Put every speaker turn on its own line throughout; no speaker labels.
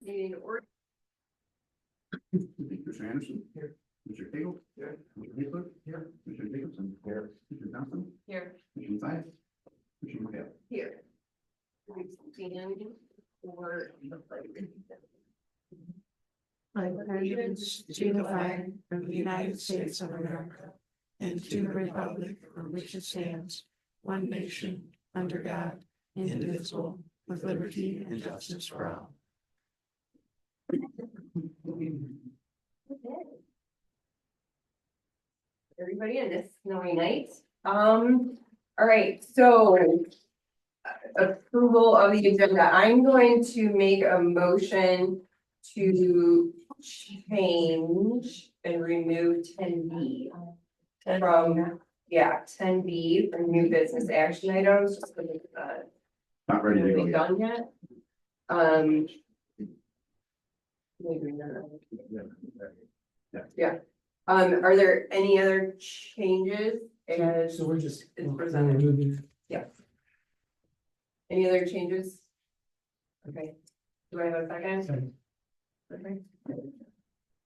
Meeting to order.
Mr. Anderson? Here. Mr. Cagle? Here. Mr. Nicholas? Here. Mr. Jacobson? Here. Mr. Johnson?
Here.
Mr. Zias? Mr. McHale?
Here. We stand for the flag.
I allegiance to the flag of the United States of America and to the republic for which it stands, one nation, under God, indivisible, with liberty and justice for all.
Everybody in this snowy night. All right, so approval of the agenda. I'm going to make a motion to change and remove 10B from, 10B from new business action items. Just because it's
Not ready to go
really
yet.
done yet. Maybe not. Are there any other changes? As
So we're just.
it's presented.
Moving.
Any other changes? Okay, do I have a second?
Second.
Okay.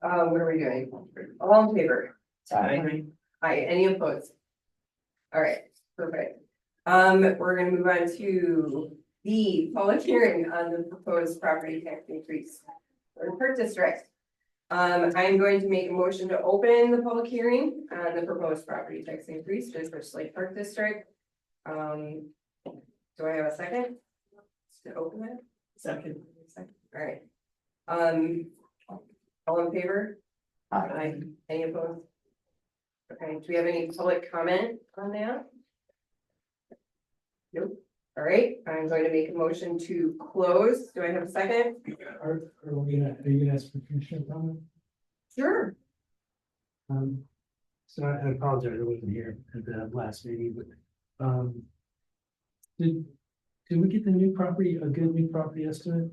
What are we doing? All in favor?
Aye.
Aye, any opposed? All right, perfect. We're gonna move on to the public hearing on the proposed property tax increase for the Park District. I'm going to make a motion to open the public hearing on the proposed property tax increase for the First Lake Park District. Do I have a second? To open it?
Second.
All right. All in favor? Aye. Any opposed? Okay, do we have any public comment on that? Nope. All right, I'm going to make a motion to close. Do I have a second?
Are you gonna ask for commissioner comment?
Sure.
So I apologize, I wasn't here at the last meeting, but, did we get the new property, a good new property estimate?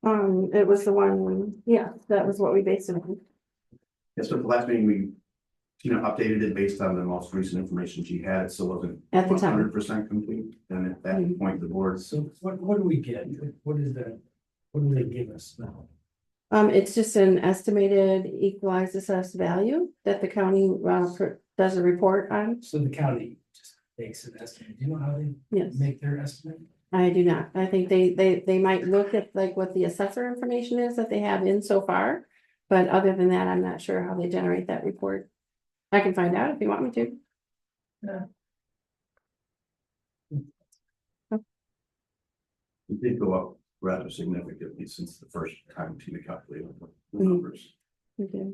It was the one, yeah, that was what we based it on.
Yes, so at the last meeting, we, updated it based on the most recent information she had. It still wasn't
At the time.
100% complete. And at that point, the board,
So what do we get? What is that? What do they give us now?
It's just an estimated equalized assessed value that the county does a report on.
So the county just makes an estimate. Do you know how they
Yes,
make their estimate?
I do not. I think they might look at like what the assessor information is that they have in so far. But other than that, I'm not sure how they generate that report. I can find out if you want me to.
it did go up rather significantly since the first time Tina calculated the
Mhm.
numbers.
Okay.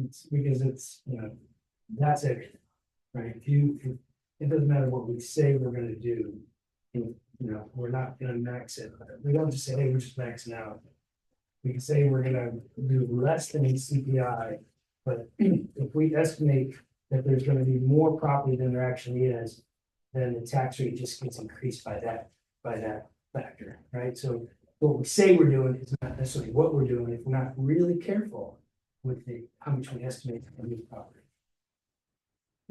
It's because it's, that's everything, right? If it doesn't matter what we say we're gonna do. We're not gonna max it. We don't just say, hey, we're just maxing out. We can say we're gonna do less than a CPI, but if we estimate that there's gonna be more property than there actually is. Then the tax rate just gets increased by that factor, right? So what we say we're doing is not necessarily what we're doing if we're not really careful with how much we estimate for new property.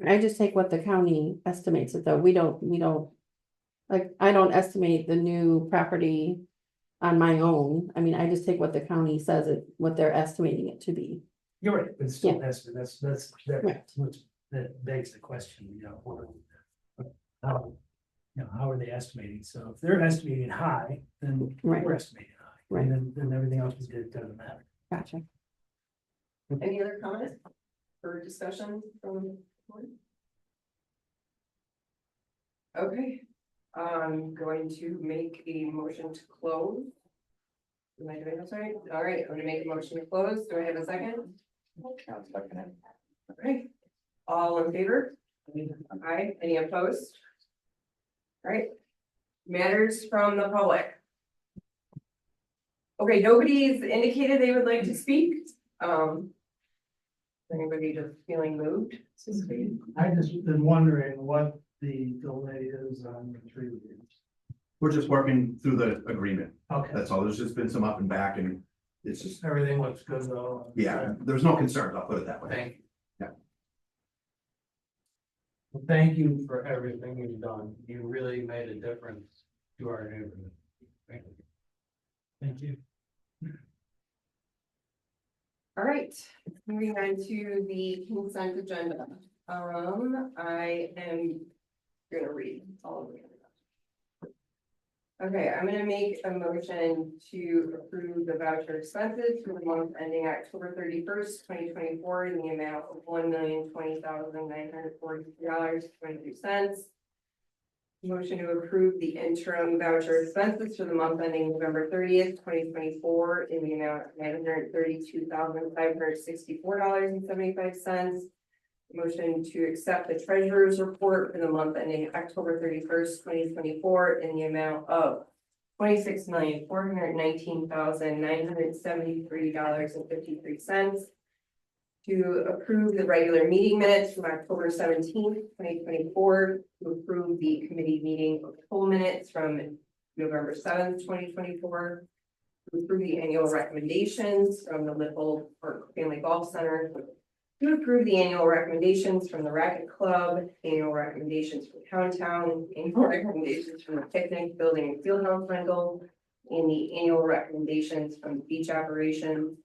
I just take what the county estimates it though. We don't, like, I don't estimate the new property on my own. I mean, I just take what the county says what they're estimating it to be.
You're right, but it's still an estimate.
Right.
That begs the question, how are they estimating? So if they're estimating high, then
Right.
we're estimating high.
Right.
And then everything else is good, doesn't matter.
Gotcha.
Any other comments or discussion from the board? Okay, I'm going to make a motion to close. Am I doing this right? All right, I'm gonna make a motion to close. Do I have a second? Okay, all in favor? Aye, any opposed? All right, matters from the public. Okay, nobody's indicated they would like to speak. Anybody just feeling moved to speak?
I just been wondering what the delay is on the tree reviews.
We're just working through the agreement.
Okay,
That's all. There's just been some up and back and it's just,
everything looks good though.
there's no concerns. I'll put it that way.
Thank you.
Yeah.
Well, thank you for everything you've done. You really made a difference to our neighborhood. Thank you.
Thank you.
All right, moving on to the consent agenda. I am gonna read all of them. Okay, I'm gonna make a motion to approve the voucher expenses for the month ending October 31st, 2024, in the amount of $1,020,943.23. Motion to approve the interim voucher expenses for the month ending November 30th, 2024, in the amount of $932,564.75. Motion to accept the treasurer's report for the month ending October 31st, 2024, in the amount of $26,419,973.53. To approve the regular meeting minutes from October 17th, 2024, to approve the committee meeting of full minutes from November 7th, 2024. To approve the annual recommendations from the Little Park Family Golf Center. To approve the annual recommendations from the Racket Club, annual recommendations from Town, annual recommendations from the Picnic Building and Fieldhouse Rental, and the annual recommendations from beach operations,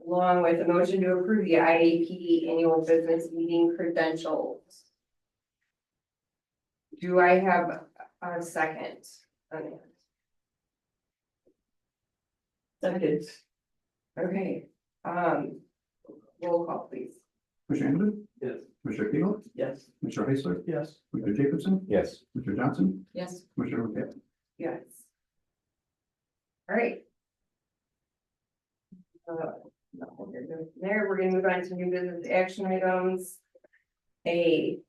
along with a motion to approve the IAP annual business meeting credentials. Do I have a second on that?
Second.
Okay, roll call please.
Commissioner Anderson,
Yes.
Commissioner Kegel,
Yes.
Commissioner Heisler,
Yes.
Commissioner Jacobson,
Yes.
Commissioner Johnson,
Yes.
Commissioner McHale.
Yes. All right. No, we're good there, we're gonna move on to new business action items. A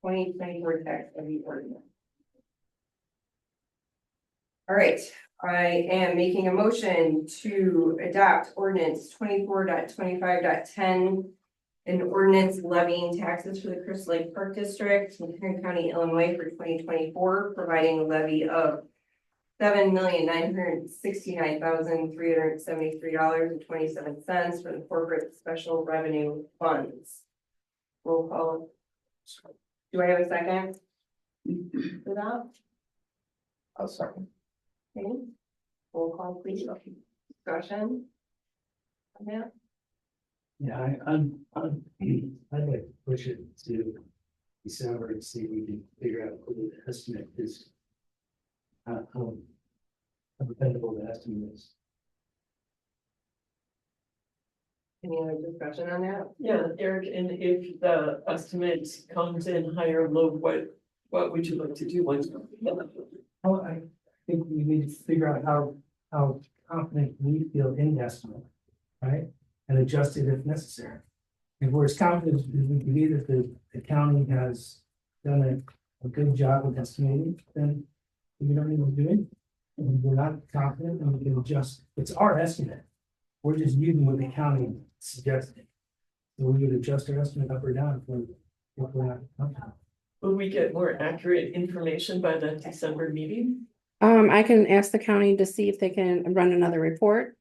2024 tax levy ordinance. All right, I am making a motion to adopt ordinance 24.25.10. An ordinance levying taxes for the Crystal Lake Park District in Kern County, Illinois for 2024, providing a levy of $7,969,373.27 for the corporate special revenue funds. Roll call. Do I have a second? For that?
I'll second.
Okay. Roll call, please. Discussion. On that?
Yeah, I'd like to push it to December and see if we can figure out what the estimate is. How dependable the estimate is.
Any other discussion on that?
Yeah, Eric, and if the estimate comes in higher or low, what would you like to do?
Well, I think we need to figure out how confident we feel in the estimate, right? And adjust it if necessary. If we're as confident as we can be that the county has done a good job with estimating, then we don't need to do it. And we're not confident, and we can adjust. It's our estimate. We're just using what the county suggested. So we would adjust our estimate up or down if we're not confident.
Will we get more accurate information by the December meeting?
I can ask the county to see if they can run another report.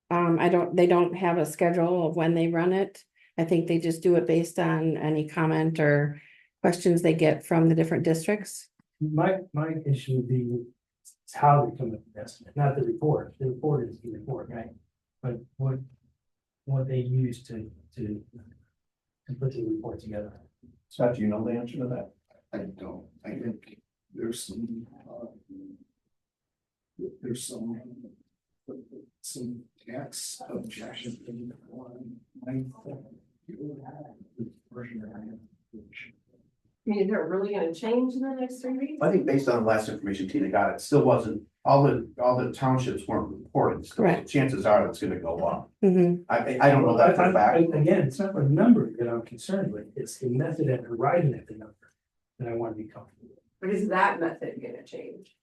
They don't have a schedule of when they run it. I think they just do it based on any comment or questions they get from the different districts.
My issue would be how they come up with the estimate, not the report. The report is the report, right? But what they use to put the report together.
Scott, do you know the answer to that?
I don't, I think there's some tax objection.
I mean, is it really gonna change in the next 3 weeks?
I think based on the last information Tina got, it still wasn't, all the townships weren't reported. So
Correct.
chances are it's gonna go up.
Mhm.
I don't know that for a fact.
Again, it's not the number that I'm concerned with, it's the method of arriving at the number that I want to be comfortable with.
But is that method gonna change?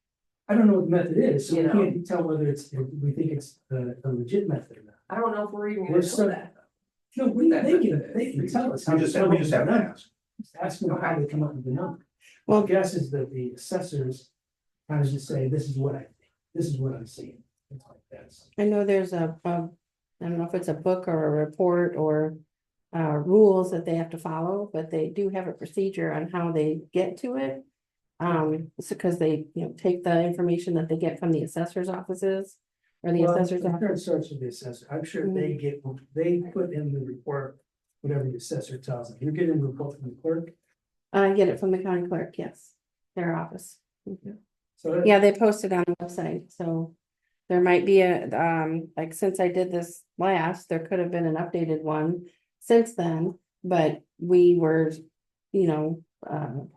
I don't know what the method is, so we
You know.
can't tell whether if we think it's a legit method or not.
I don't know if we're even
We're
gonna
so-
know that.
No, they can tell us. how
We
to
just
come up with
have
the
to
number.
ask.
Just ask them how they come up with the number.
Well-
My guess is that the assessors kind of just say, this is what I think, this is what I'm seeing. It's like that.
I know there's I don't know if it's a book or a report or rules that they have to follow, but they do have a procedure on how they get to it. It's because they, take the information that they get from the assessor's offices Or the
Well,
assessor's
I'm
office?
sure it starts with the assessor. I'm sure they get, they put in the report, whatever the assessor tells them. You're getting a report from the clerk.
I get it from the county clerk, yes, their office.
So that-
Yeah, they posted on the website, so. There might be a, like, since I did this last, there could have been an updated one since then, but we were. You know,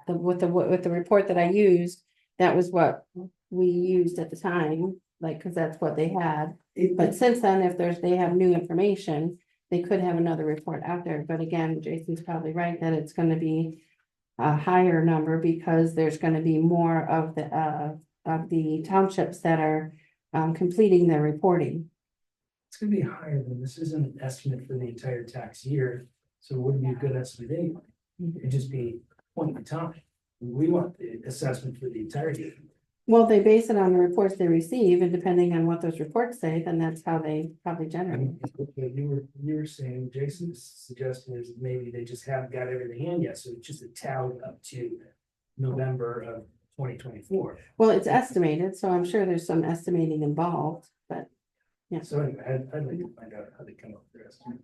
with the report that I used, that was what we used at the time, like, cause that's what they had. But since then, if they have new information, they could have another report out there, but again, Jason's probably right that it's gonna be. A higher number because there's gonna be more of the townships that are completing their reporting.
It's gonna be higher than, this isn't an estimate for the entire tax year, so it wouldn't be a good estimate anyway. It'd just be point in time. We want the assessment for the entire year.
Well, they base it on the reports they receive, and depending on what those reports say, then that's how they probably
I
generate.
mean, you were saying, Jason's suggestion is maybe they just haven't got everything in yet, so it's just a tally up to November of 2024.
Well, it's estimated, so I'm sure there's some estimating involved, but
So anyway, I'd like to find out how they come up with their estimate.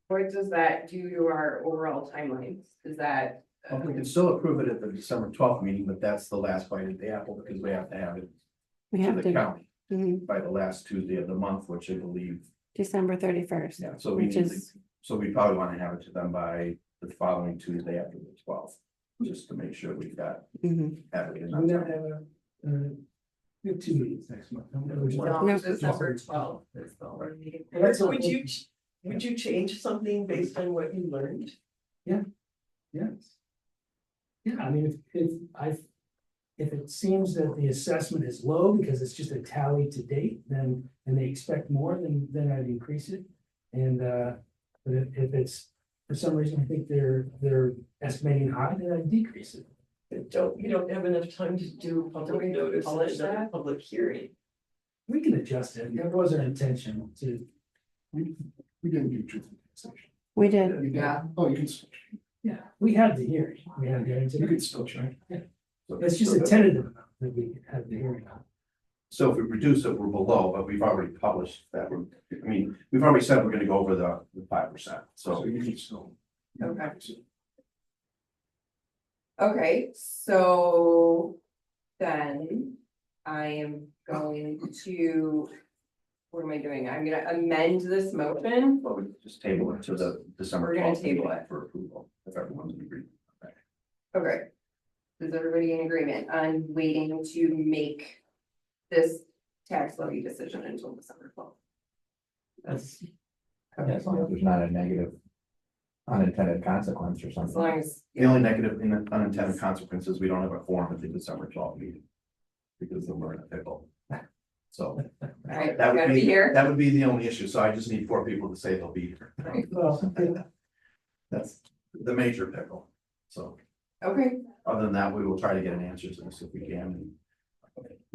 What does that do to our overall timelines? Is that?
Well, we can still approve it at the December 12th meeting, but that's the last bite of the apple because we have to have it
we
to
have
the
to,
county
mhm,
by the last Tuesday of the month, which I believe,
December 31st.
yeah, so we
Which
need to,
is,
so we probably want to have it to them by the following Tuesday after the 12th. Just to make sure we've got,
mhm.
have it in.
We don't have we have 2 meetings next month.
No, December 12th is the only meeting.
That's
Would you, would you change something based on what you learned?
Yes. Yeah, I mean, if it seems that the assessment is low because it's just a tally to date, then, and they expect more, then I'd increase it. And, but if it's, for some reason, I think they're estimating high, then I'd decrease it.
But you don't have enough time to do a public
we
notice
publish
and a
that?
public hearing.
We can adjust it. That was our intention to,
We didn't do truth in taxation.
We did,
You did?
Yeah.
Oh, you can,
yeah, we had the hearing. We had the hearing
you
today.
can still check.
It's just a tentative amount that we had the hearing on.
So if we reduce it, we're below, but we've already published that. I mean, we've already said we're gonna go over the 5%,
So
so.
you can still.
Okay. Okay, so then I am going to. What am I doing? I'm gonna amend this motion.
But we just table it to the December.
We're gonna
12th
table
meeting
it.
For approval, if everyone's in agreement.
Okay. Is everybody in agreement on waiting to make this tax levy decision until December 12th? That's
As long as there's not a negative unintended consequence or
as
something.
long as.
The only negative in unintended consequences, we don't have a quorum at the December 12th meeting. Because then we're in a pickle. So
Alright,
that would
gotta be
be,
here.
that would be the only issue, so I just need 4 people to say they'll be here.
Well,
That's the major pickle, so.
Okay,
Other than that, we will try to get an answer to this if we can. And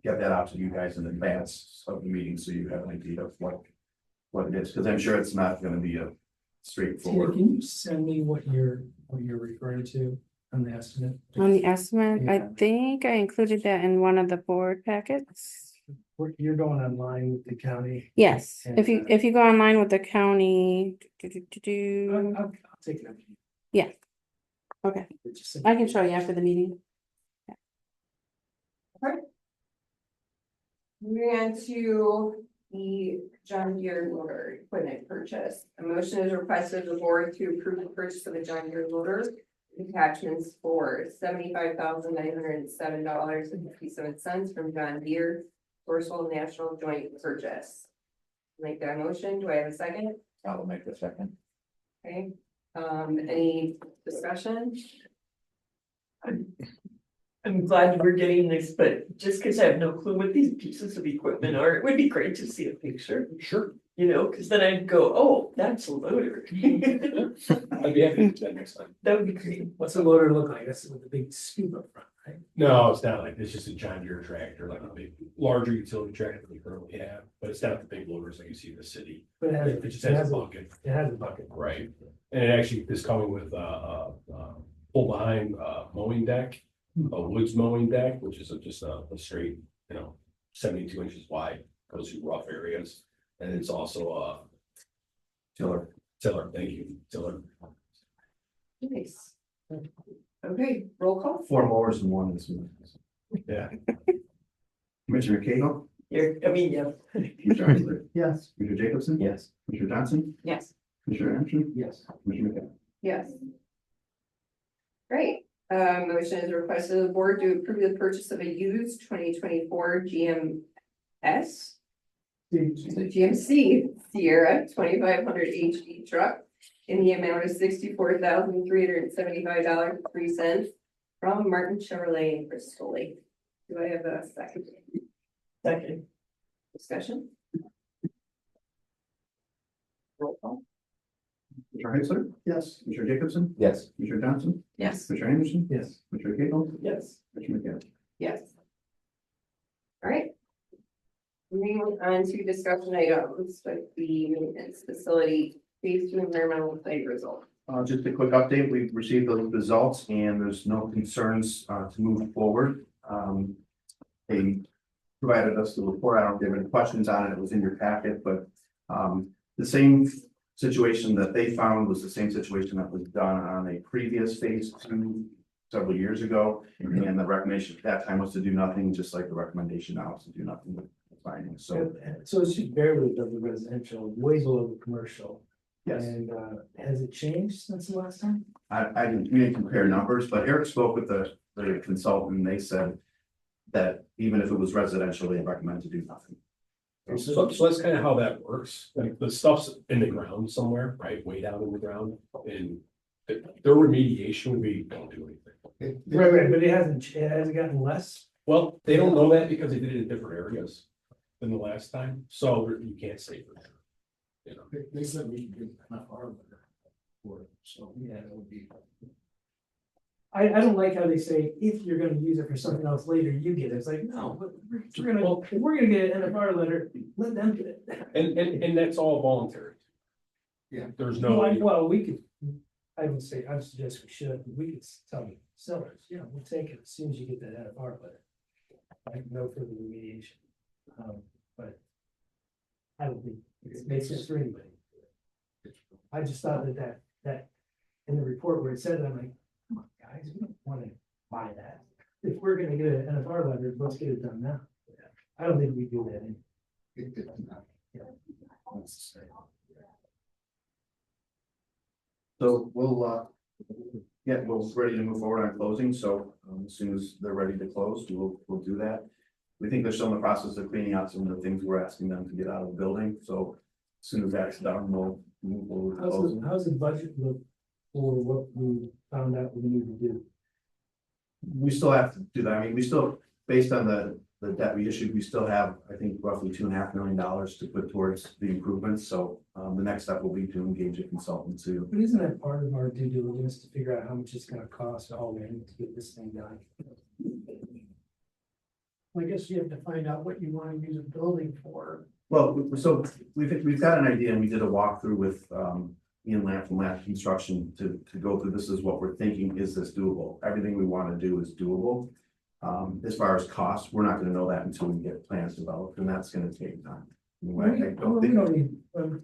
get that out to you guys in advance of the meeting, so you have an idea of what it is, because I'm sure it's not gonna be a
Tina,
straightforward.
can you send me what you're referring to on the estimate?
on the estimate, I
Yeah.
think I included that in one of the board packets.
You're going online with the county.
Yes,
And,
if you go online with the county.
I'll take it up.
Yeah. Okay,
Just send-
I can show you after the meeting.
moving on to the John Deere loader equipment purchase. A motion is requested of the board to approve the purchase of a John Deere loader. Attachments for $75,907.57 from John Deere. Sourcewell National Joint Purchase. Make that motion. Do I have a second?
I'll make the second.
Okay, any discussion?
I'm glad we're getting this, but just because I have no clue what these pieces of equipment are, it would be great to see a picture.
Sure.
You know, because then I'd go, oh, that's a loader.
I'd be happy to do that next time.
That would be great.
What's the loader look like? That's with the big scoop up front, right?
No, it's not like, it's just a John Deere tractor, like a big, larger utility tractor that we currently have, but it's not the big loaders like you see in the city.
But it
It just has a bucket,
it has a bucket.
right? And it actually is coming with pull behind mowing deck, a woods mowing deck, which is just a straight, 72 inches wide goes through rough areas. And it's also
Tiller.
tiller, thank you, tiller.
Nice. Okay, roll call.
4 mowers and 1 this month.
Yeah.
Commissioner Cagle,
Yeah, I mean, yeah.
Commissioner Heisler,
Yes.
Commissioner Jacobson.
Yes.
Commissioner Johnson,
Yes.
Commissioner Anderson,
Yes.
Commissioner McCall.
Yes. Great, motion is requested of the board to approve the purchase of a used 2024 GMS. GMC Sierra 2500 HD truck in the amount of $64,375.03 from Martin Chevrolet in Bristol Lake. Do I have a second?
Second,
Discussion? Roll call.
Commissioner Heisler,
Yes.
Commissioner Jacobson,
Yes.
Commissioner Johnson,
Yes.
Commissioner Anderson,
Yes.
Commissioner Cagle,
yes.
Commissioner McCall.
Yes. All right. Moving on to discussion items with the maintenance facility phase 2 environmental study result.
Just a quick update, we've received those results and there's no concerns to move forward. They provided us the report, I don't have any questions on it, it was in your packet, but the same situation that they found was the same situation that was done on a previous phase 2 several years ago. And the recommendation at that time was to do nothing, just like the recommendation now is to do nothing with the findings, so
So it's just barely above the residential, way below the commercial.
yes.
And has it changed since the last time?
We didn't compare numbers, but Eric spoke with the consultant and they said that even if it was residential, they recommend to do nothing.
So that's kind of how that works, like the stuff's in the ground somewhere, right, way down in the ground, and their remediation would be, don't do anything.
Right, but it hasn't, it hasn't gotten less.
Well, they don't know that because they did it in different areas than the last time, so you can't say for sure. You know,
They said we could get enough our letter for it, so yeah, it would be.
I don't like how they say, if you're gonna use it for something else later, you get it. It's like, no, but we're gonna, if we're gonna get an NFR letter, let them get it.
and that's all voluntary.
Yeah.
There's
Well,
no,
well, we could, I would say, I would suggest we should, we could tell the sellers, yeah, we'll take it as soon as you get that NFR letter. Like, no further remediation. But I don't think it makes sense for anybody. I just thought that in the report where it said, that, I'm like, come on, guys, we don't wanna buy that. If we're gonna get an NFR letter, let's get it done now. I don't think we do that.
It's not.
Yeah.
So we'll we're ready to move forward on closing, so as soon as they're ready to close, we'll do that. We think they're still in the process of cleaning out some of the things we're asking them to get out of the building, so as soon as that's done, we'll move forward. to closing.
How's the budget look for what we found out we need to do?
We still have to do that, I mean, we still, based on the debt we issued, we still have, I think, roughly $2.5 million to put towards the improvements, so the next step will be to engage a consultant to.
But isn't that part of our due diligence to figure out how much it's gonna cost all in to get this thing done? I guess you have to find out what you wanna use a building for.
Well, so we've got an idea and we did a walkthrough with Ian Lamp from Lamp Construction to go through, this is what we're thinking, is this doable? Everything we want to do is doable. As far as costs, we're not gonna know that until we get plans developed, and that's gonna take time. I don't think-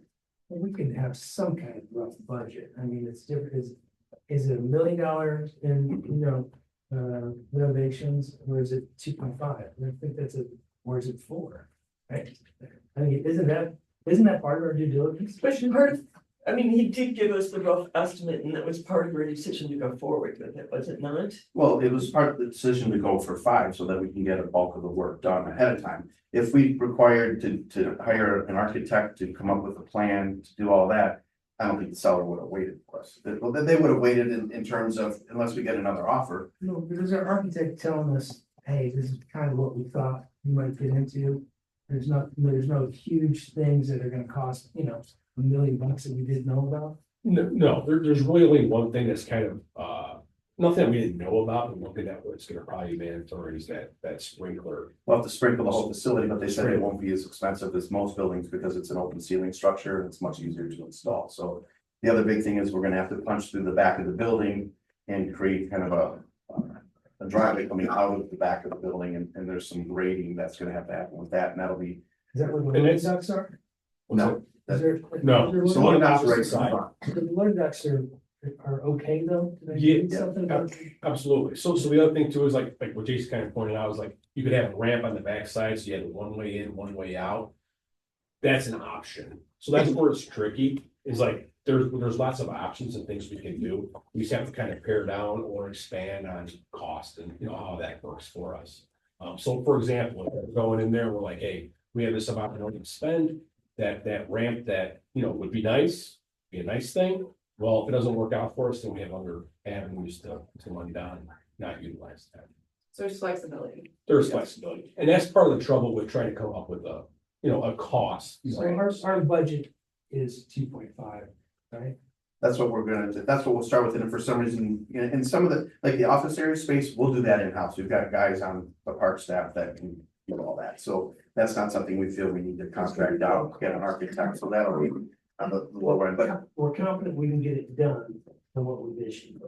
We can have some kind of rough budget. I mean, it's different, is it $1 million in, renovations, or is it 2.5? I think that's or is it 4? Right? I mean, isn't that part of our due diligence?
Especially part of, I mean, he did give us the rough estimate and that was part of our decision to go forward with it, was it not?
Well, it was part of the decision to go for 5 so that we can get a bulk of the work done ahead of time. If we required to hire an architect to come up with a plan to do all that, I don't think the seller would have waited for us. They would have waited in terms of, unless we get another offer.
No, because our architect telling us, hey, this is kind of what we thought you might get into. There's no huge things that are gonna cost, $1 million that we didn't know about.
no, there's really only one thing that's kind of, nothing that we didn't know about, and one thing that was gonna probably be mandatory is that sprinkler.
We'll have to sprinkle the whole facility, but they said it won't be as expensive as most buildings because it's an open ceiling structure and it's much easier to install. So the other big thing is we're gonna have to punch through the back of the building and create kind of a driveway coming out of the back of the building, and there's some grading that's gonna have to happen with that, and that'll be
Is that where the
And
loading
it's-
docks are?
No,
Is there?
No,
is there
so
loading
loading docks
docks?
are right side.
The loading docks are okay though? Do they
Yeah,
need something about?
Absolutely. So the other thing too is like what Jason kind of pointed out is like, you could have a ramp on the backside, so you had one way in, one way out. That's an option. So that's where it's tricky, is like, there's lots of options and things we can do. We just have to kind of pare down or expand on cost and, you know, how that works for us. So for example, if we're going in there, we're like, hey, we have this amount of money to spend, that ramp that, you know, would be nice, be a nice thing. Well, if it doesn't work out for us, then we have other avenues to money down, not utilize that.
So there's flexibility.
There's flexibility, and that's part of the trouble with trying to come up with a, you know, a cost.
So our budget is 2.5, right?
that's what we're gonna, that's what we'll start with, and if for some reason, in some of the, like the office area space, we'll do that in-house, we've got guys on the park staff that can do all that, so. That's not something we feel we need to contract out, get an architect, so that'll be on the lower end, but
We're confident we can get it done for what we've issued.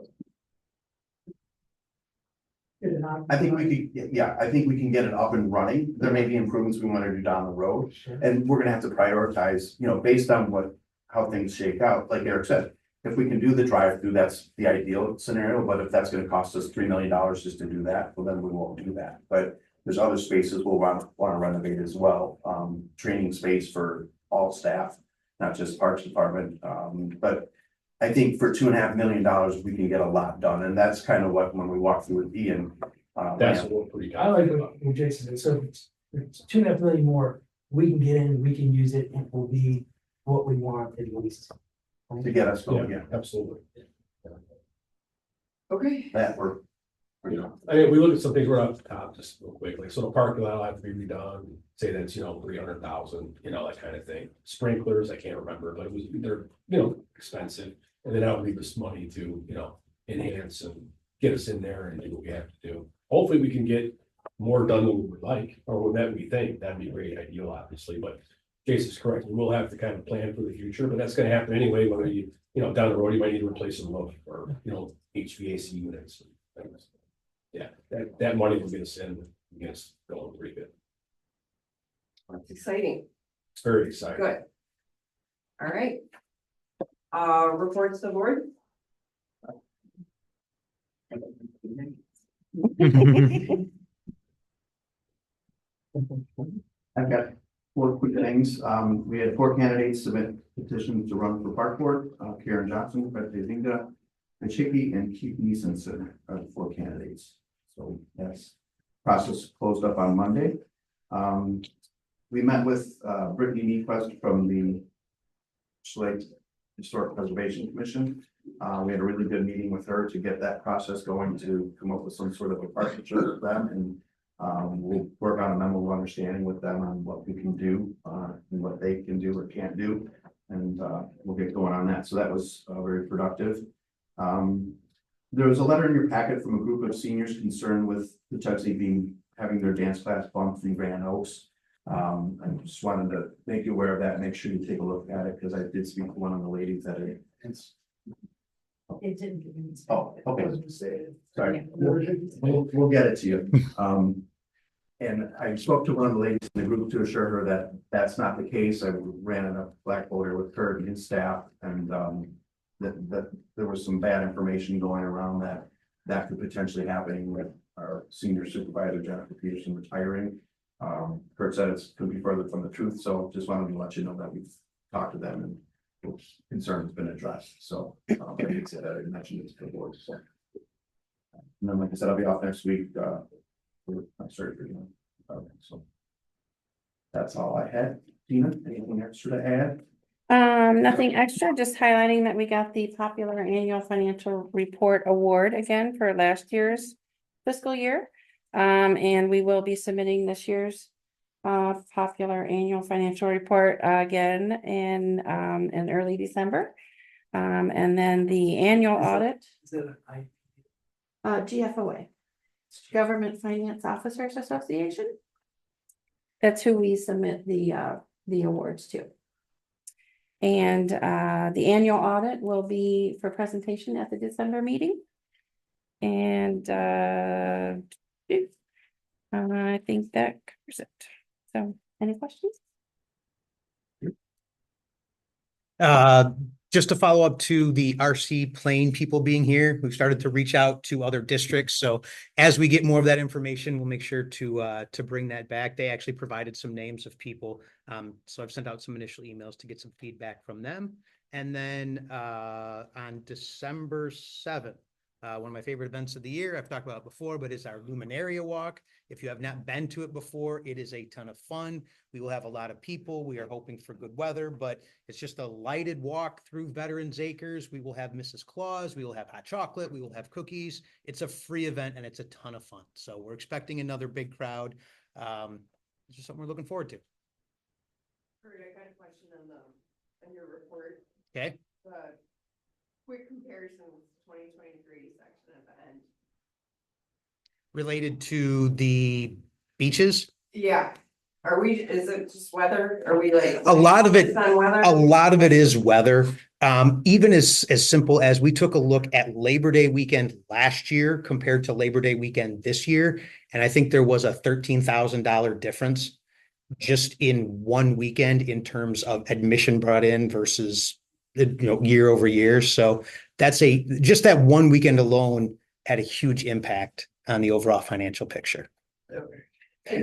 I think we could, yeah, I think we can get it up and running, there may be improvements we wanna do down the road.
Sure.
And we're gonna have to prioritize, you know, based on how things shake out, like Eric said. If we can do the drive-through, that's the ideal scenario, but if that's gonna cost us $3 million just to do that, well, then we won't do that, but. There's other spaces we'll wanna renovate as well, training space for all staff, not just Parks Department, but. I think for $2.5 million, we can get a lot done, and that's kind of what, when we walk through with Ian.
That's what we're pretty.
I like what Jason did, so it's 2.5 million more, we can get in, we can use it, it will be what we want at least.
To get us going,
Yeah,
yeah,
absolutely.
Okay.
that we're. You know,
I mean, we look at some things right off the top, just real quick, like, so the parking lot will have to be redone, say that's, you know, 300,000, you know, that kind of thing. Sprinklers, I can't remember, but they're, you know, expensive, and then that would leave us money to, you know, enhance and get us in there and do what we have to do. Hopefully, we can get more done than we would like, or that we think, that'd be great, ideal, obviously, but Jason's correct, we will have to kind of plan for the future, but that's gonna happen anyway, whether you know, down the road, you might need to replace some roof or, you know, HVAC units and things. Yeah, that money will get us in, get us going pretty good.
That's exciting.
It's very exciting.
Good. All right. Reports to the board?
I've got 4 quick things. We had 4 candidates submit petitions to run for park board. Karen Johnson, Fred Zinga, Chicky, and Keith Neeson are the 4 candidates. So that's process closed up on Monday. We met with Brittany Nequist from the Slate Historic Preservation Commission. We had a really good meeting with her to get that process going, to come up with some sort of a partnership with them, and we'll work on a memo of understanding with them on what we can do and what they can do or can't do, and we'll get going on that. So that was very productive. There was a letter in your packet from a group of seniors concerned with potentially having their dance class bumped in Grand Oaks. I just wanted to make you aware of that, make sure you take a look at it, because I did speak to one of the ladies that it's.
It didn't give me.
Oh, okay. Sorry,
Yeah.
we'll get it to you. And I spoke to one of the ladies in the group to assure her that that's not the case. I ran a black folder with Kurt and his staff, and that there was some bad information going around that could potentially happen with our senior supervisor, Jennifer Peterson, retiring. Kurt said it could be further from the truth, so just wanted to let you know that we've talked to them and those concerns been addressed, so like I said, I mentioned it to the board, so. And then, like I said, I'll be off next week, for my surgery, so. That's all I had. Tina, anything extra to add?
Nothing extra, just highlighting that we got the popular annual financial report award again for last year's fiscal year. And we will be submitting this year's popular annual financial report again in early December. And then the annual audit, GFOA, Government Finance Officers Association. That's who we submit the awards to. And the annual audit will be for presentation at the December meeting. And I think that covers it. So, any questions?
Just to follow up to the RC Plain people being here, we've started to reach out to other districts. So as we get more of that information, we'll make sure to bring that back. They actually provided some names of people. So I've sent out some initial emails to get some feedback from them. And then on December 7th, one of my favorite events of the year, I've talked about it before, but it's our Luminaria Walk. If you have not been to it before, it is a ton of fun. We will have a lot of people. We are hoping for good weather, but it's just a lighted walk through Veterans Acres. We will have Mrs. Claus. We will have hot chocolate. We will have cookies. It's a free event and it's a ton of fun. So we're expecting another big crowd. It's just something we're looking forward to.
Kurt, I got a question on your report.
Okay.
The quick comparisons, 2023 section at the end.
Related to the beaches.
Yeah, is it just weather? Are we like?
A lot of it,
focused on weather?
a lot of it is weather. Even as simple as we took a look at Labor Day weekend last year compared to Labor Day weekend this year. And I think there was a $13,000 difference just in one weekend in terms of admission brought in versus, year over year. So that's just that one weekend alone had a huge impact on the overall financial picture.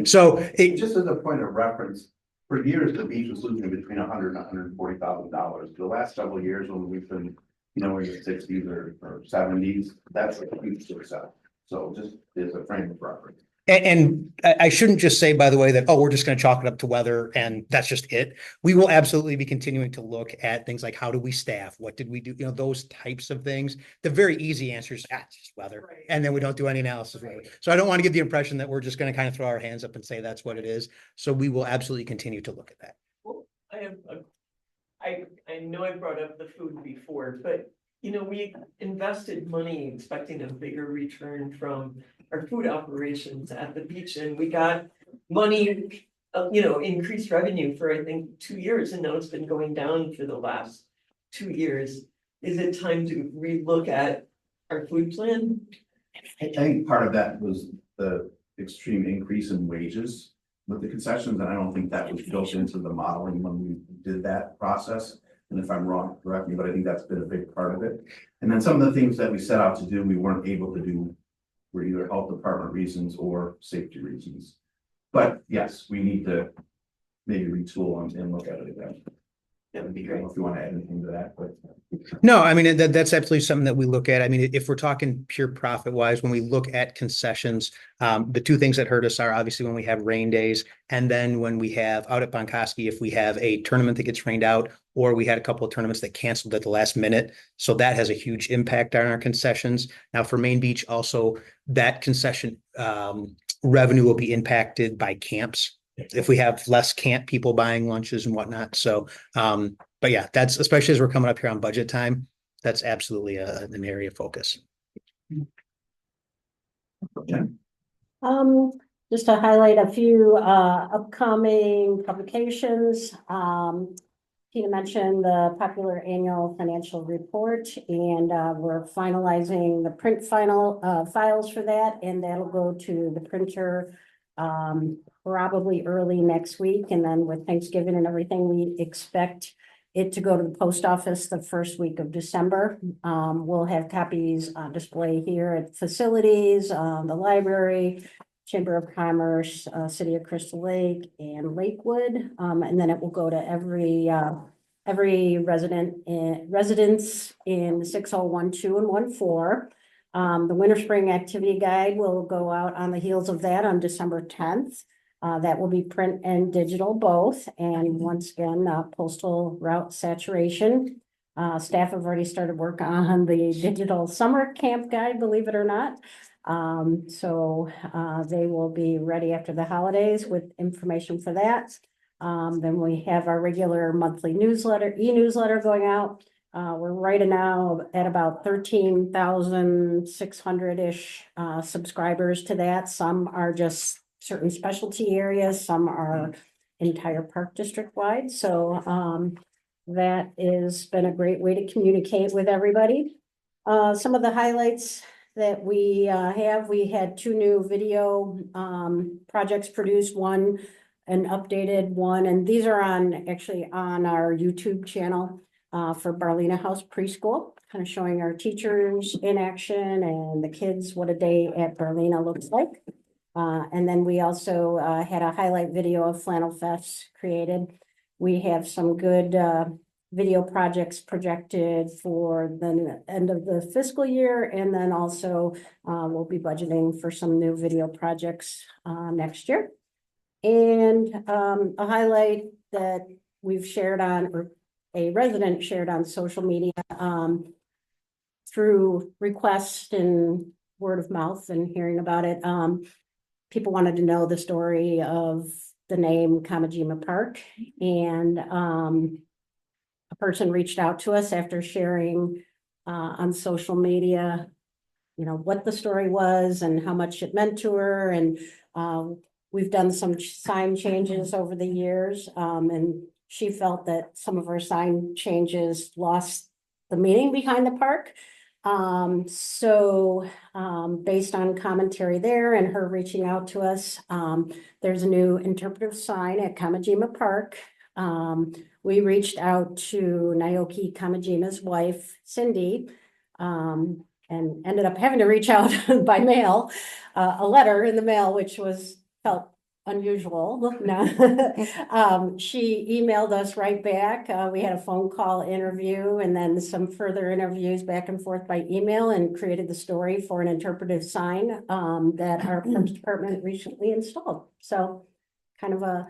So
Just as a point of reference, for years, the beach was losing between $100,000 and $140,000. The last several years when we've been, in the 60s or 70s, that's a huge success. So just as a frame of reference.
And I shouldn't just say, by the way, that, oh, we're just going to chalk it up to weather and that's just it. We will absolutely be continuing to look at things like how do we staff? What did we do? Those types of things. The very easy answer is, it's just weather.
Right.
And then we don't do any analysis.
Right.
So I don't want to give the impression that we're just going to kind of throw our hands up and say that's what it is. So we will absolutely continue to look at that.
Well, I know I brought up the food before, but we invested money expecting a bigger return from our food operations at the beach, and we got money, increased revenue for, I think, 2 years, and now it's been going down for the last 2 years. Is it time to relook at our food plan?
I think part of that was the extreme increase in wages with the concessions, and I don't think that was built into the modeling when we did that process. And if I'm wrong, correct me, but I think that's been a big part of it. And then some of the things that we set out to do, we weren't able to do for either health department reasons or safety reasons. But yes, we need to maybe retool and look at it again.
That would be
I
great.
don't know if you want to add anything to that, but.
No, I mean, that's absolutely something that we look at. I mean, if we're talking pure profit wise, when we look at concessions, the two things that hurt us are obviously when we have rain days. And then when we have out at Bonkoski, if we have a tournament that gets rained out, or we had a couple of tournaments that canceled at the last minute. So that has a huge impact on our concessions. Now for Main Beach, also that concession revenue will be impacted by camps. If we have less camp people buying lunches and whatnot. So, but yeah, that's especially as we're coming up here on budget time, that's absolutely an area of focus.
Just to highlight a few upcoming publications. Tina mentioned the popular annual financial report, and we're finalizing the print files for that, and that'll go to the printer probably early next week. And then with Thanksgiving and everything, we expect it to go to the post office the first week of December. We'll have copies on display here at facilities, the library, Chamber of Commerce, City of Crystal Lake, and Lakewood. And then it will go to every residence in 601, 2, and 14. The Winter Spring Activity Guide will go out on the heels of that on December 10th. That will be print and digital both. And once again, postal route saturation. Staff have already started work on the digital summer camp guide, believe it or not. So they will be ready after the holidays with information for that. Then we have our regular monthly newsletter, e-newsletter going out. We're right now at about 13,600-ish subscribers to that. Some are just certain specialty areas, some are entire park district wide. So that has been a great way to communicate with everybody. Some of the highlights that we had 2 new video projects produced, an updated one, and these are actually on our YouTube channel. for Barlina House Preschool, kind of showing our teachers in action and the kids what a day at Barlina looks like. And then we also had a highlight video of Flannel Fest created. We have some good video projects projected for the end of the fiscal year. And then also we'll be budgeting for some new video projects next year. And a highlight that we've shared on, or a resident shared on social media through requests and word of mouth and hearing about it. People wanted to know the story of the name Kamajima Park, and a person reached out to us after sharing on social media, you know, what the story was and how much it meant to her. And we've done some sign changes over the years, and she felt that some of our sign changes lost the meaning behind the park. Based on commentary there and her reaching out to us, there's a new interpretive sign at Kamajima Park. We reached out to Naoki Kamajima's wife, Cindy, and ended up having to reach out by mail, a letter in the mail, which felt unusual. She emailed us right back. We had a phone call interview and then some further interviews back and forth by email, and created the story for an interpretive sign that our Parks Department recently installed. So kind of a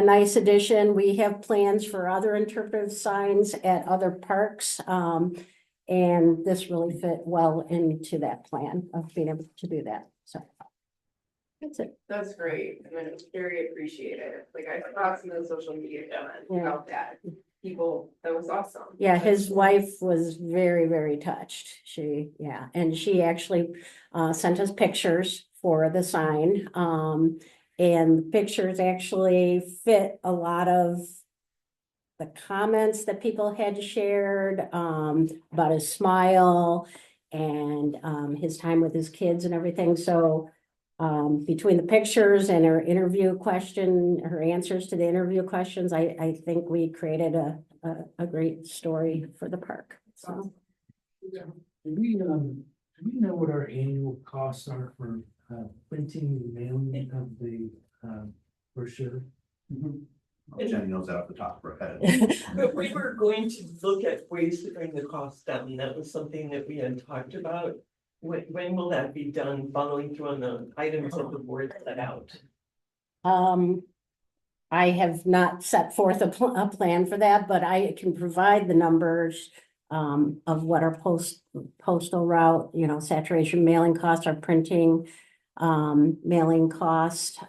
nice addition. We have plans for other interpretive signs at other parks. And this really fit well into that plan of being able to do that. So that's it.
That's great, and then it's very appreciated, like I saw some of the social media comments about that, that was awesome.
Yeah, his wife was very, very touched. And she actually sent us pictures for the sign. And the pictures actually fit a lot of the comments that people had shared about his smile and his time with his kids and everything. So between the pictures and her answers to the interview questions, I think we created a great story for the park. So
Do we know what our annual costs are for printing and mailing of the brochure?
Jenny knows that off the top of her head.
But we were going to look at ways to bring the cost down. That was something that we had talked about. When will that be done, following through on the items that the board set out?
I have not set forth a plan for that, but I can provide the numbers of what our postal route, saturation mailing costs, our printing mailing cost.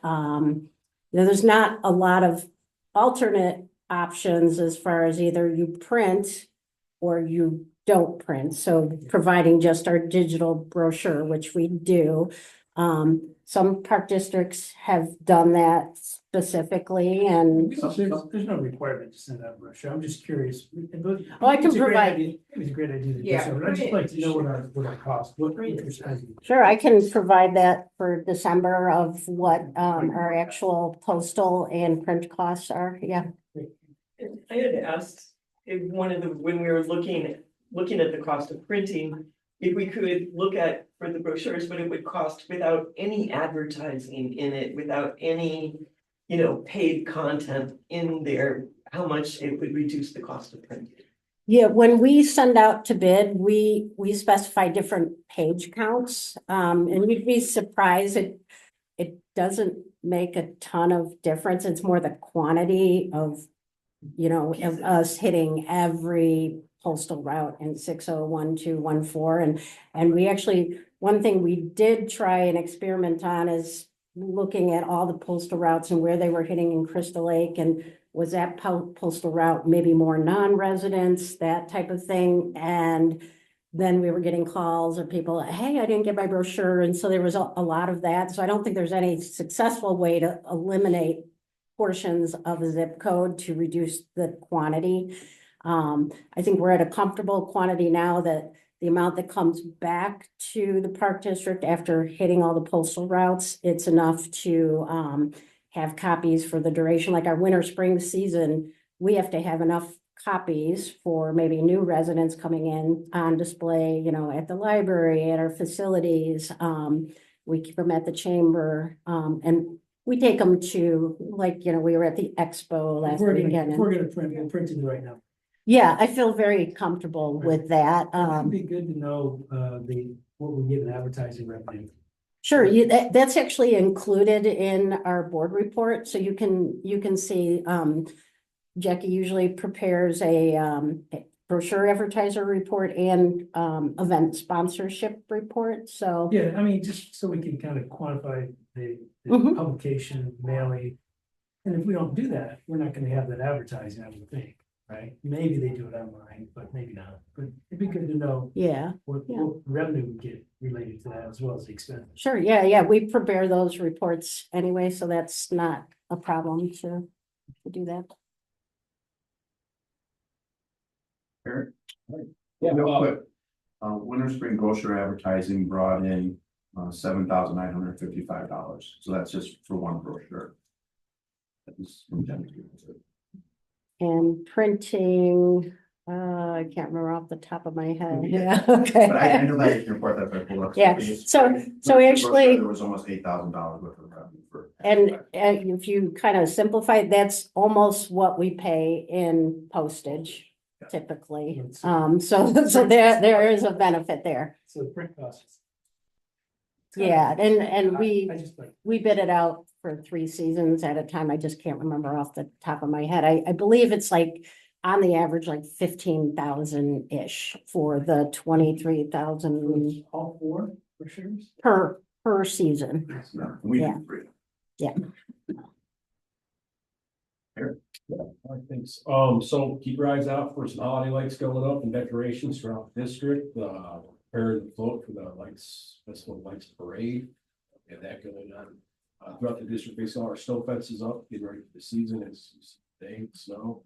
There's not a lot of alternate options as far as either you print or you don't print. So providing just our digital brochure, which we do. Some park districts have done that specifically, and
There's no requirement to send out a brochure. I'm just curious.
I can provide.
It's a great idea to do
Yeah.
so, but I'd just like to know what our cost, what you're spending.
Sure, I can provide that for December of what our actual postal and print costs are. Yeah.
I had asked if when we were looking at the cost of printing, if we could look at for the brochures what it would cost without any advertising in it, without any, paid content in there, how much it would reduce the cost of printing.
Yeah, when we send out to bid, we specify different page counts. And you'd be surprised, it doesn't make a ton of difference. It's more the quantity of us hitting every postal route in 601214. And we actually, one thing we did try and experiment on is looking at all the postal routes and where they were hitting in Crystal Lake, and was that postal route maybe more non-residents, that type of thing. And then we were getting calls of people, hey, I didn't get my brochure. And so there was a lot of that. So I don't think there's any successful way to eliminate portions of a zip code to reduce the quantity. I think we're at a comfortable quantity now that the amount that comes back to the park district after hitting all the postal routes, it's enough to have copies for the duration. Like our winter spring season, we have to have enough copies for maybe new residents coming in on display, at the library, at our facilities. We keep them at the chamber, and we take them to, we were at the expo last weekend.
If we're gonna print, we'll print it right now.
Yeah, I feel very comfortable with that.
It'd be good to know, what we get in advertising revenue.
Sure, that's actually included in our board report, so you can see, Jackie usually prepares a brochure advertiser report and, event sponsorship report, so.
Yeah, I mean, just so we can kind of quantify the
Mhm.
publication, mailing. And if we don't do that, we're not gonna have that advertising, I would think, right? Maybe they do it online, but maybe not. But it'd be good to know
Yeah,
what revenue we get related to that as well as the expense.
sure, yeah, we prepare those reports anyway, so that's not a problem to do that.
Eric?
Yeah,
Real quick, Winter Spring Grocery Advertising brought in $7,955, so that's just for one brochure. That was intended to be considered.
And printing, I can't remember off the top of my head, yeah, okay.
But I know that you can report that, but pull up.
Yeah, so actually.
There was almost $8,000 worth of revenue for.
And if you kind of simplify, it, that's almost what we pay in postage typically. So there is a benefit there.
So the print costs.
Yeah, and we
I just like,
bid it out for 3 seasons at a time. I just can't remember off the top of my head. I believe it's like on the average, like 15,000-ish for the 23,000
all 4 for sure.
per season.
No, we
Yeah.
do free.
I think so. So keep your eyes out for some holiday lights going up and decorations throughout the district, prepare the float for the lights, Festival of Lights Parade. We have that going on. Throughout the district, basically all our snow fences up, getting ready for the season, it's day, snow.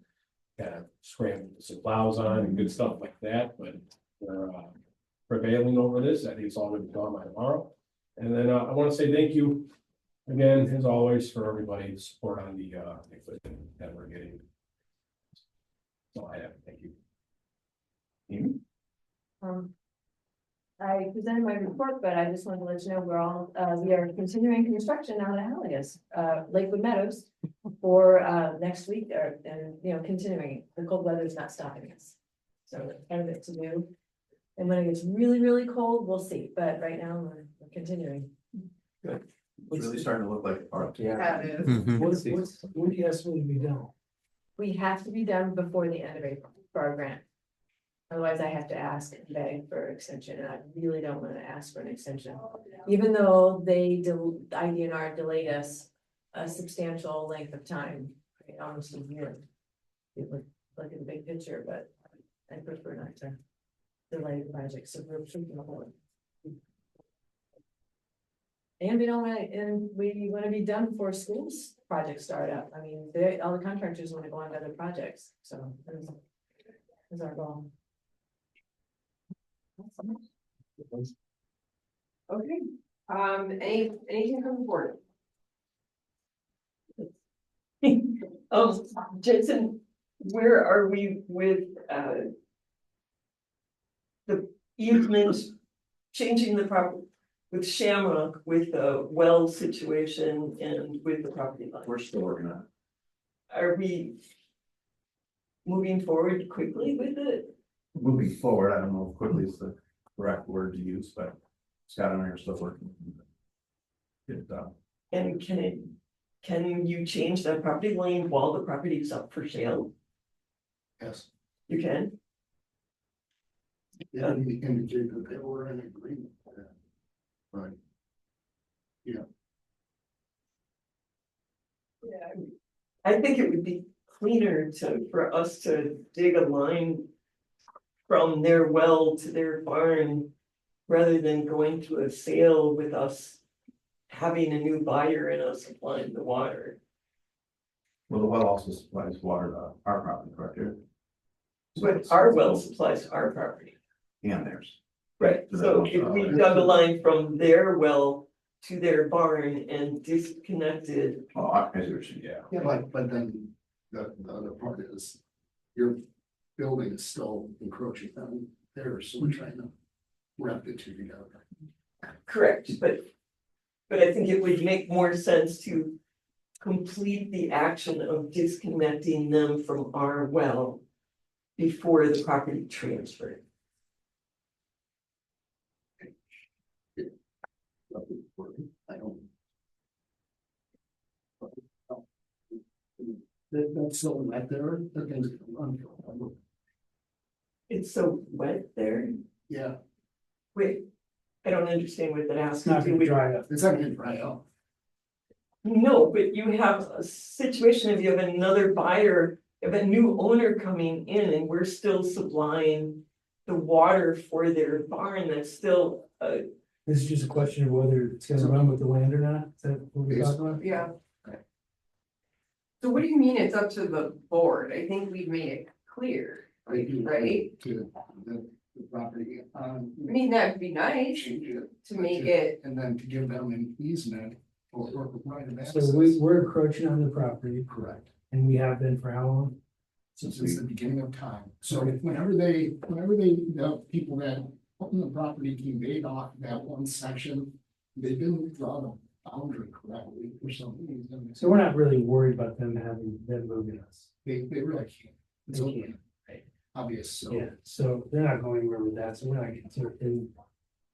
Kind of scrambling with some plows on and good stuff like that, but we're prevailing over this. I think it's all gonna be gone by tomorrow. And then I want to say thank you again, as always, for everybody's support on the equipment that we're getting. That's all I have. Thank you.
I presented my report, but I just wanted to let you know we are continuing construction out at Hallius, Lakewood Meadows for next week, and continuing. The cold weather is not stopping us. So that's kind of it to do. And when it gets really, really cold, we'll see, but right now we're continuing.
Good. It's really starting to look like a park.
Yeah, it is.
Mhm.
When do you estimate to be done?
We have to be done before the end of April for our grant. Otherwise, I have to ask and beg for extension, and I really don't want to ask for an extension. Even though IDNR delayed us a substantial length of time, almost a year. It would look at the big picture, but I prefer not to delay the project, so we're pushing forward. And we don't want to, and we want to be done before schools projects start up. I mean, all the contractors want to go on to other projects, so that's our goal.
Okay, anything from the board?
Jensen, where are we with the easement, changing the property with Shamrock, with the well situation and with the property line?
We're still working on it.
Are we moving forward quickly with it?
Moving forward, I don't know if quickly is the correct word to use, but Scott and I are still working. Get it done.
And can you change that property line while the property is up for sale?
Yes,
You can?
yeah, you indicate that they were in agreement. with that. Right.
I think it would be cleaner for us to dig a line from their well to their barn, rather than going to a sale with us having a new buyer and us supplying the water.
Well, the well also supplies water to our property, correct? Eric?
But our well supplies our property.
And theirs.
Right, so if we dug a line from their well to their barn and disconnected.
Oh, I see what you, yeah.
Yeah, but then the other part is, you're building is still encroaching on theirs, so we're trying to wrap the two together.
Correct, but I think it would make more sense to complete the action of disconnecting them from our well before the property transfer.
I don't. That's so right there, that thing's unfilled.
It's so wet there.
Yeah,
Wait, I don't understand what that has
It's
to
not
do
gonna
with.
dry up.
it's not gonna dry out.
No, but you have a situation if you have another buyer, you have a new owner coming in and we're still supplying the water for their barn, that's still,
This is just a question of whether it's gonna run with the land or not, is that what we're talking about?
Yeah. So what do you mean it's up to the board? I think we've made it clear,
I do.
right?
To the property,
I mean, that'd be nice
change it.
to make it,
And then to give them an easement or right of
So
access.
we're encroaching on the property,
Correct.
and we have been for how long?
Since the beginning of time. So whenever the people that own the property conveyed off that one section, they didn't draw the boundary correctly for some reason.
So we're not really worried about them moving us.
They really can't. It's
They
okay,
can't, right.
obvious, so.
Yeah, so they're not going anywhere with that, so we're not getting to it.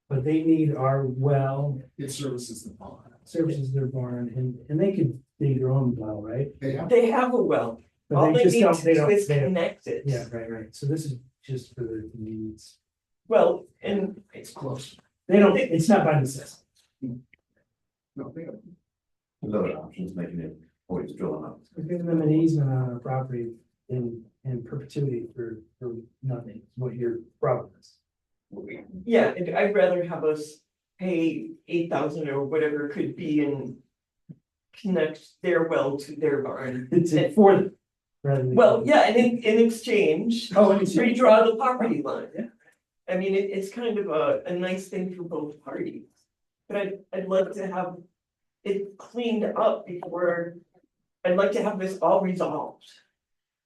But they need our well,
It services the barn.
services their barn, and they could dig their own well, right?
they have a well.
But
All
they
they
just
need
don't,
to
they
do
don't,
is
they don't,
connect it.
yeah, right, so this is just for their convenience.
Well, and
It's close.
They don't, it's not by necessity.
No, they don't.
There's other options, making it always drilling up.
We're giving them an easement on our property in perpetuity for nothing, is what your problem is.
yeah, and I'd rather have us pay 8,000 or whatever it could be and connect their well to their barn.
It's for them, rather than.
Well, yeah, and in exchange,
Oh, and it's.
redraw the property line.
Yeah.
I mean, it's kind of a nice thing for both parties. But I'd like to have it cleaned up before, I'd like to have this all resolved.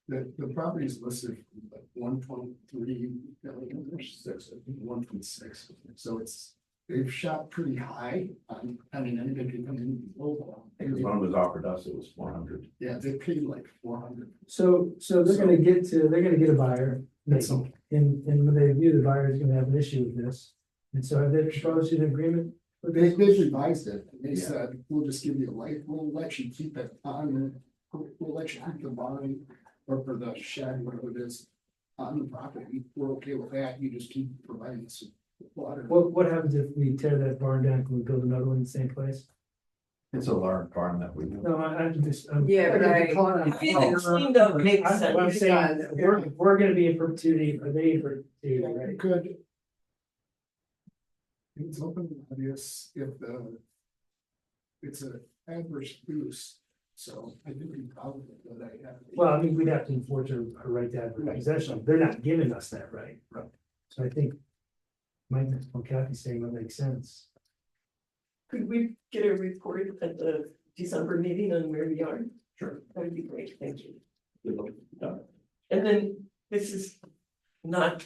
The property is listed like 1.3 million or 1.6, so it's, they've shot pretty high. I mean, anybody can come in below.
Because one was offered us, it was 400.
Yeah, they paid like 400.
So they're gonna get a buyer,
That's
maybe, and when they view the buyer is gonna have an issue with this. And so have they proposed an agreement? with
They
this?
revised it, they
Yeah.
said, we'll just give you a light, we'll let you keep it on, we'll let you keep the barn. Or for the shed, whatever it is, on the property, we're okay with that, you just keep providing us with water.
What happens if we tear that barn down, can we build another one in the same place?
It's a large farm that we.
No, I'm just.
Yeah, but I-
Having it cleaned up makes
What I'm
sense.
saying, we're gonna be in perpetuity, are they in perpetuity,
You
right?
could. It's open and obvious if it's an adverse use, so I think we probably, but I have.
Well, I mean, we'd have to enforce our right to have possession, they're not giving us that right.
Right.
So I think. Mike, what Kathy's saying would make sense.
Could we get a report at the December meeting on where we are?
Sure.
That would be great, thank you.
Done.
And then this is not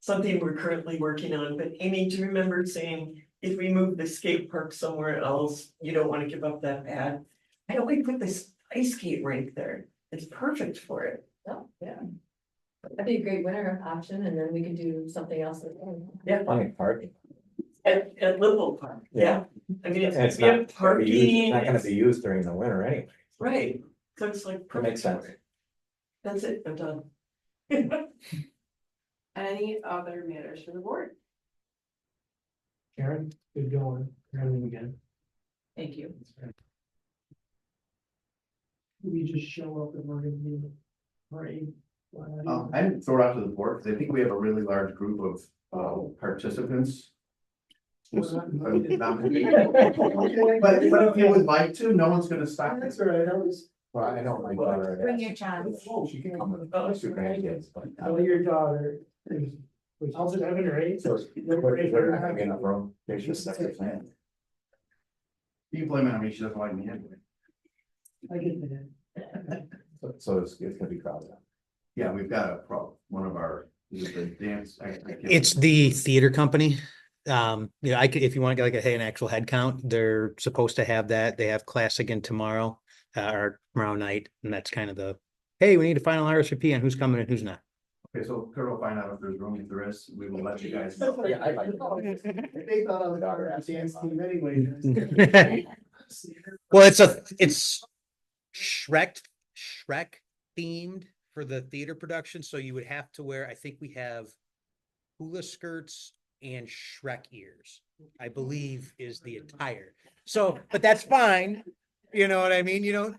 something we're currently working on, but Amy, do you remember saying if we move the skate park somewhere else, you don't want to give up that pad? Why don't we put this ice skate rink there? It's perfect for it.
Oh, yeah. That'd be a great winter option, and then we could do something else.
Plenty of parking.
At Little Park, yeah. I mean,
And
it's,
it's
we have
not gonna be used-
parking.
Not gonna be used during the winter anyway.
Right, so it's like
That
perfect.
makes sense.
for it. That's it, I'm done.
Any other matters for the board?
Karen, good going, Karen again.
Thank you.
We just show up and we're gonna be parade.
I didn't throw it out to the board, because I think we have a really large group of participants. Just- But if you would like to, no one's gonna stop.
That's all right, I was,
Well, I know my daughter.
Bring your child.
She can come with us, two grandkids, but.
tell your daughter, which I'll just have her age.
So, we're not gonna be enough room. There's just stuff to plan.
You can blame it on me, she doesn't like me anyway.
I get that.
So it's gonna be crowded.
Yeah, we've got one of our, is it the dance? I can't
It's
remember.
the theater company. You know, I could, if you want to get like an actual head count, they're supposed to have that. They have class again tomorrow, or tomorrow night, and that's kind of the, hey, we need a final RSVP on who's coming and who's not.
Okay, so Kurt will find out if there's room. If there is, we will let you guys know.
Yeah, I'd like to. They thought I was our dance team anyway.
Well, it's Shrek themed for the theater production, so you would have to wear, I think we have hula skirts and Shrek ears, I believe is the attire. So, but that's fine, you know what I mean? You know,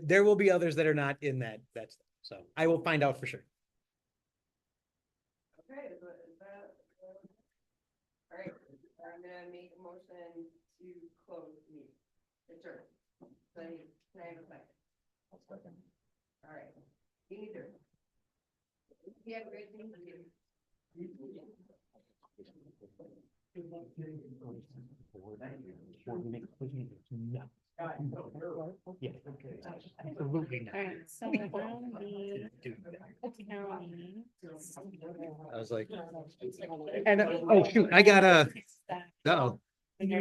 there will be others that are not in that's, so I will find out for sure.
Okay, is that? All right, I'm gonna make a motion to close the meeting. Adjourn. So can I have a second? All right, either. You have a great thing to do.
Yeah. Absolutely not.
Alright, so around the county.
I was like, and, oh shoot, I got a, uh-oh.